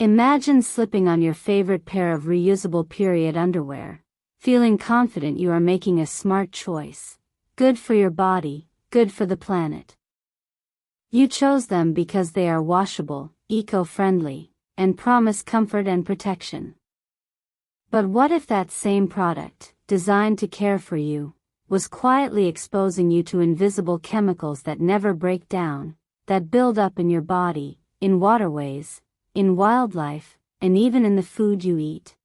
Imagine slipping on your favorite pair of reusable period underwear, feeling confident you are making a smart choice. Good for your body, good for the planet. You chose them because they are washable, eco-friendly, and promise comfort and protection. But what if that same product, designed to care for you, was quietly exposing you to invisible chemicals that never break down, that build up in your body, in waterways, in wildlife, and even in the food you eat?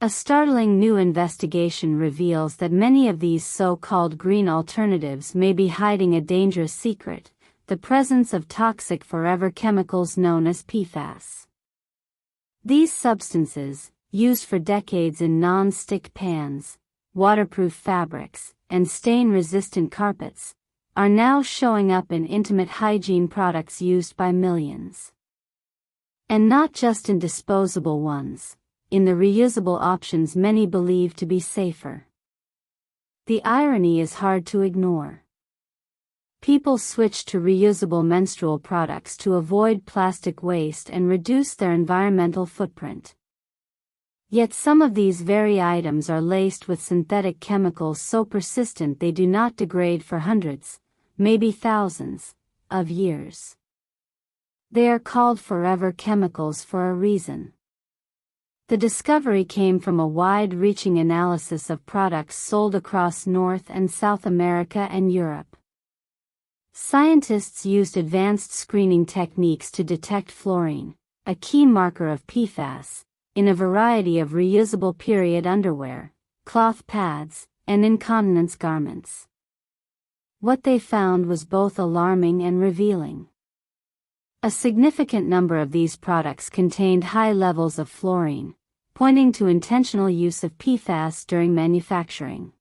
A startling new investigation reveals that many of these so-called green alternatives may be hiding a dangerous secret: the presence of toxic forever chemicals known as PFAS. These substances, used for decades in non-stick pans, waterproof fabrics, and stain-resistant carpets, are now showing up in intimate hygiene products used by millions. And not just in disposable ones, in the reusable options many believe to be safer. The irony is hard to ignore. People switch to reusable menstrual products to avoid plastic waste and reduce their environmental footprint. Yet some of these very items are laced with synthetic chemicals so persistent they do not degrade for hundreds, maybe thousands, of years. They are called forever chemicals for a reason. The discovery came from a wide-reaching analysis of products sold across North and South America and Europe. Scientists used advanced screening techniques to detect fluorine, a key marker of PFAS, in a variety of reusable period underwear, cloth pads, and incontinence garments. What they found was both alarming and revealing. A significant number of these products contained high levels of fluorine, pointing to intentional use of PFAS during manufacturing.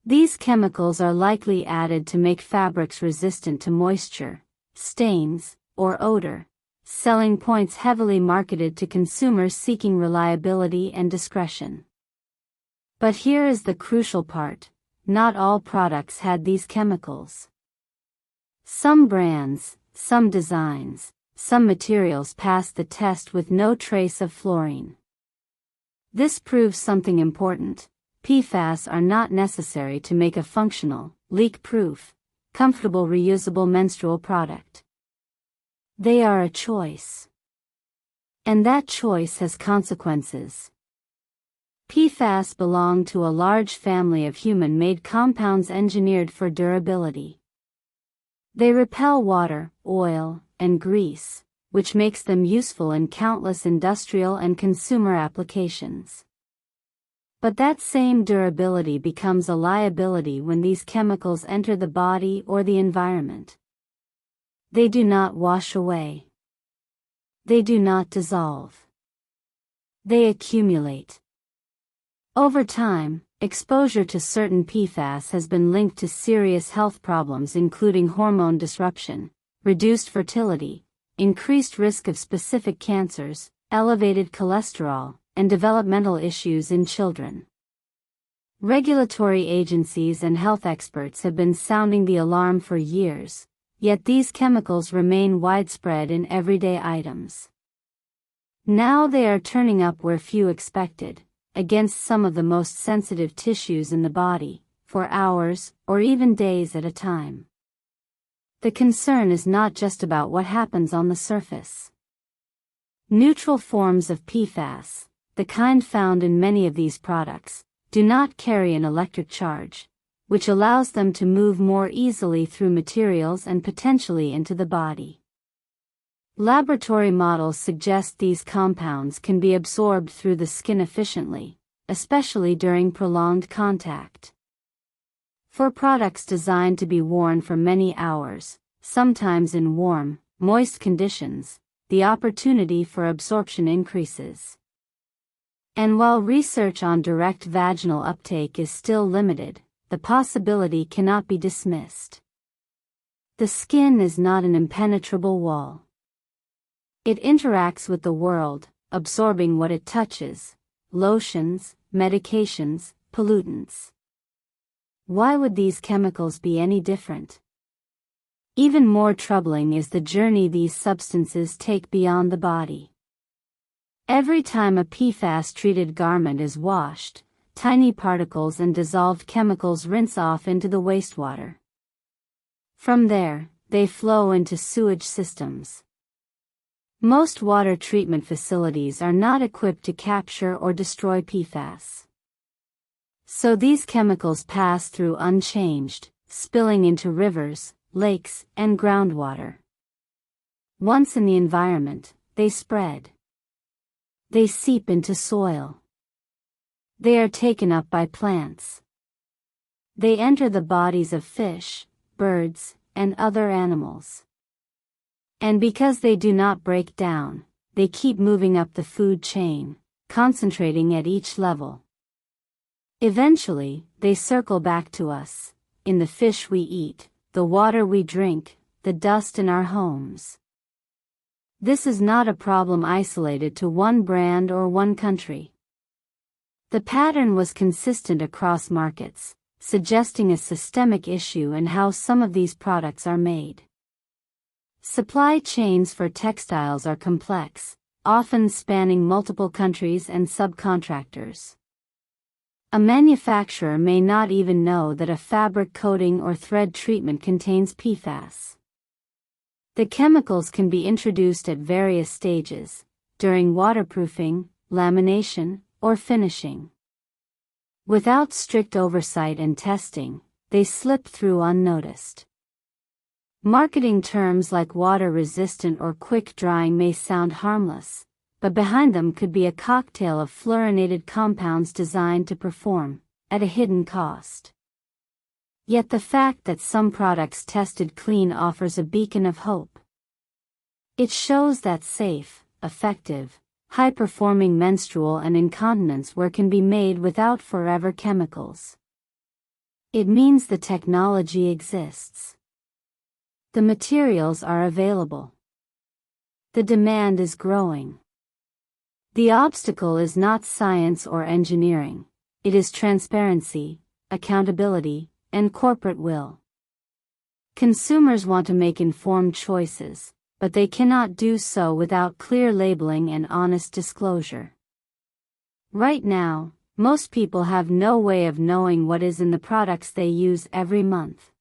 These chemicals are likely added to make fabrics resistant to moisture, stains, or odor, selling points heavily marketed to consumers seeking reliability and discretion. But here is the crucial part: not all products had these chemicals. Some brands, some designs, some materials passed the test with no trace of fluorine. This proves something important: PFAS are not necessary to make a functional, leak-proof, comfortable reusable menstrual product. They are a choice. And that choice has consequences. PFAS belong to a large family of human-made compounds engineered for durability. They repel water, oil, and grease, which makes them useful in countless industrial and consumer applications. But that same durability becomes a liability when these chemicals enter the body or the environment. They do not wash away. They do not dissolve. They accumulate. Over time, exposure to certain PFAS has been linked to serious health problems including hormone disruption, reduced fertility, increased risk of specific cancers, elevated cholesterol, and developmental issues in children. Regulatory agencies and health experts have been sounding the alarm for years, yet these chemicals remain widespread in everyday items. Now they are turning up where few expected, against some of the most sensitive tissues in the body, for hours or even days at a time. The concern is not just about what happens on the surface. Neutral forms of PFAS, the kind found in many of these products, do not carry an electric charge, which allows them to move more easily through materials and potentially into the body. Laboratory models suggest these compounds can be absorbed through the skin efficiently, especially during prolonged contact. For products designed to be worn for many hours, sometimes in warm, moist conditions, the opportunity for absorption increases. And while research on direct vaginal uptake is still limited, the possibility cannot be dismissed. The skin is not an impenetrable wall. It interacts with the world, absorbing what it touches: lotions, medications, pollutants. Why would these chemicals be any different? Even more troubling is the journey these substances take beyond the body. Every time a PFAS-treated garment is washed, tiny particles and dissolved chemicals rinse off into the wastewater. From there, they flow into sewage systems. Most water treatment facilities are not equipped to capture or destroy PFAS. So these chemicals pass through unchanged, spilling into rivers, lakes, and groundwater. Once in the environment, they spread. They seep into soil. They are taken up by plants. They enter the bodies of fish, birds, and other animals. And because they do not break down, they keep moving up the food chain, concentrating at each level. Eventually, they circle back to us, in the fish we eat, the water we drink, the dust in our homes. This is not a problem isolated to one brand or one country. The pattern was consistent across markets, suggesting a systemic issue in how some of these products are made. Supply chains for textiles are complex, often spanning multiple countries and subcontractors. A manufacturer may not even know that a fabric coating or thread treatment contains PFAS. The chemicals can be introduced at various stages, during waterproofing, lamination, or finishing. Without strict oversight and testing, they slip through unnoticed. Marketing terms like water-resistant or quick-drying may sound harmless, but behind them could be a cocktail of fluorinated compounds designed to perform, at a hidden cost. Yet the fact that some products tested clean offers a beacon of hope. It shows that safe, effective, high-performing menstrual and incontinence wear can be made without forever chemicals. It means the technology exists. The materials are available. The demand is growing. The obstacle is not science or engineering, it is transparency, accountability, and corporate will. Consumers want to make informed choices, but they cannot do so without clear labeling and honest disclosure. Right now, most people have no way of knowing what is in the products they use every month.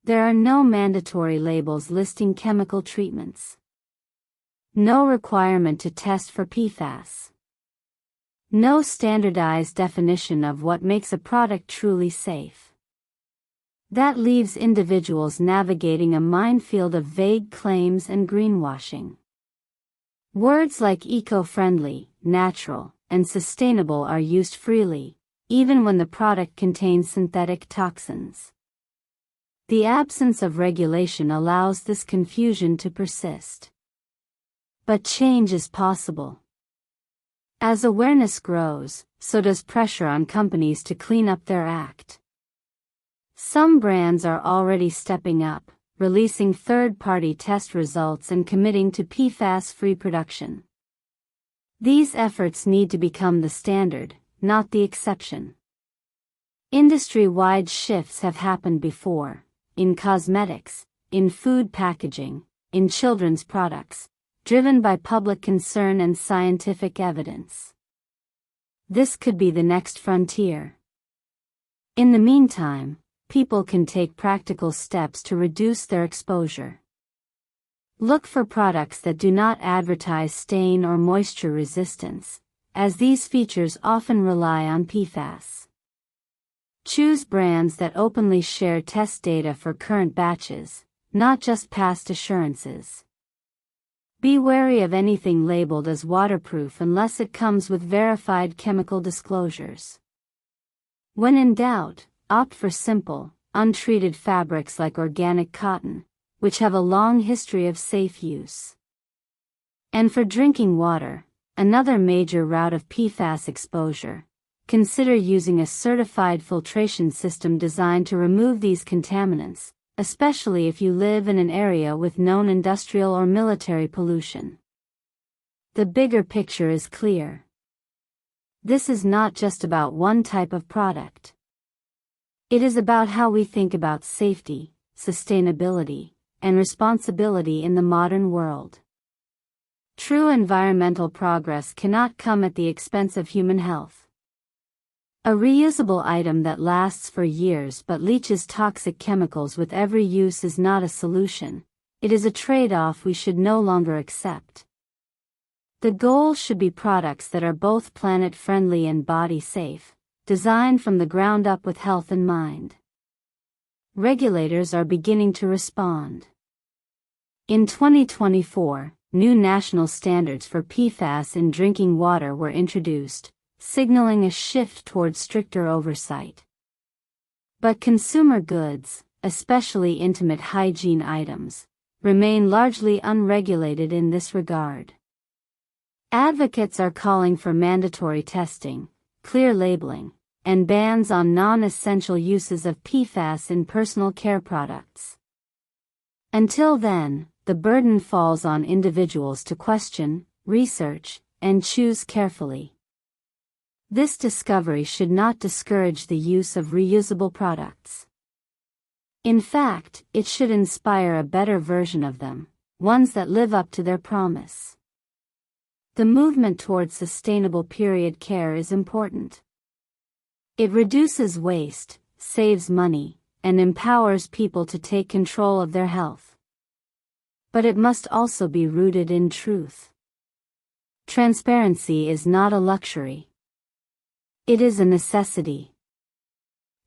There are no mandatory labels listing chemical treatments. No requirement to test for PFAS. No standardized definition of what makes a product truly safe. That leaves individuals navigating a minefield of vague claims and greenwashing. Words like eco-friendly, natural, and sustainable are used freely, even when the product contains synthetic toxins. The absence of regulation allows this confusion to persist. But change is possible. As awareness grows, so does pressure on companies to clean up their act. Some brands are already stepping up, releasing third-party test results and committing to PFAS-free production. These efforts need to become the standard, not the exception. Industry-wide shifts have happened before, in cosmetics, in food packaging, in children's products, driven by public concern and scientific evidence. This could be the next frontier. In the meantime, people can take practical steps to reduce their exposure. Look for products that do not advertise stain or moisture resistance, as these features often rely on PFAS. Choose brands that openly share test data for current batches, not just past assurances. Be wary of anything labeled as waterproof unless it comes with verified chemical disclosures. When in doubt, opt for simple, untreated fabrics like organic cotton, which have a long history of safe use. And for drinking water, another major route of PFAS exposure, consider using a certified filtration system designed to remove these contaminants, especially if you live in an area with known industrial or military pollution. The bigger picture is clear. This is not just about one type of product. It is about how we think about safety, sustainability, and responsibility in the modern world. True environmental progress cannot come at the expense of human health. A reusable item that lasts for years but leaches toxic chemicals with every use is not a solution. It is a trade-off we should no longer accept. The goal should be products that are both planet-friendly and body-safe, designed from the ground up with health in mind. Regulators are beginning to respond. In 2024, new national standards for PFAS in drinking water were introduced, signaling a shift toward stricter oversight. But consumer goods, especially intimate hygiene items, remain largely unregulated in this regard. Advocates are calling for mandatory testing, clear labeling, and bans on non-essential uses of PFAS in personal care products. Until then, the burden falls on individuals to question, research, and choose carefully. This discovery should not discourage the use of reusable products. In fact, it should inspire a better version of them, ones that live up to their promise. The movement towards sustainable period care is important. It reduces waste, saves money, and empowers people to take control of their health. But it must also be rooted in truth. Transparency is not a luxury. It is a necessity.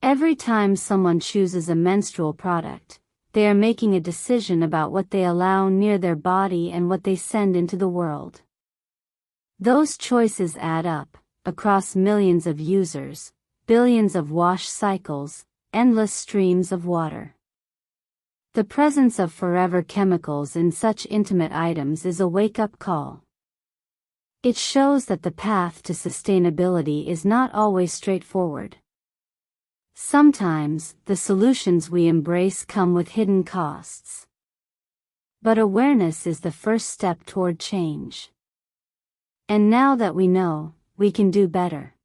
Every time someone chooses a menstrual product, they are making a decision about what they allow near their body and what they send into the world. Those choices add up, across millions of users, billions of wash cycles, endless streams of water. The presence of forever chemicals in such intimate items is a wake-up call. It shows that the path to sustainability is not always straightforward. Sometimes, the solutions we embrace come with hidden costs. But awareness is the first step toward change. And now that we know, we can do better.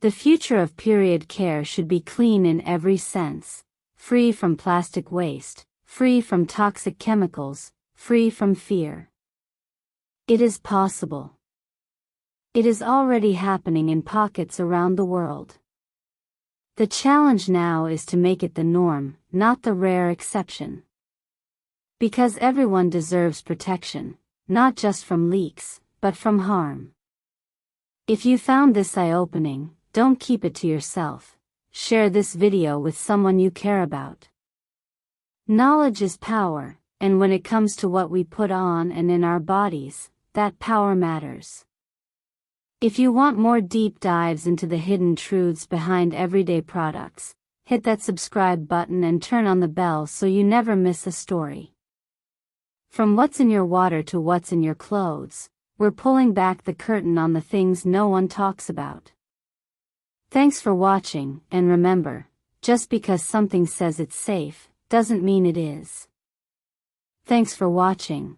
The future of period care should be clean in every sense, free from plastic waste, free from toxic chemicals, free from fear. It is possible. It is already happening in pockets around the world. The challenge now is to make it the norm, not the rare exception. Because everyone deserves protection, not just from leaks, but from harm. If you found this eye-opening, don't keep it to yourself. Share this video with someone you care about. Knowledge is power, and when it comes to what we put on and in our bodies, that power matters. If you want more deep dives into the hidden truths behind everyday products, hit that subscribe button and turn on the bell so you never miss a story. From what's in your water to what's in your clothes, we're pulling back the curtain on the things no one talks about. Thanks for watching, and remember, just because something says it's safe, doesn't mean it is. Thanks for watching.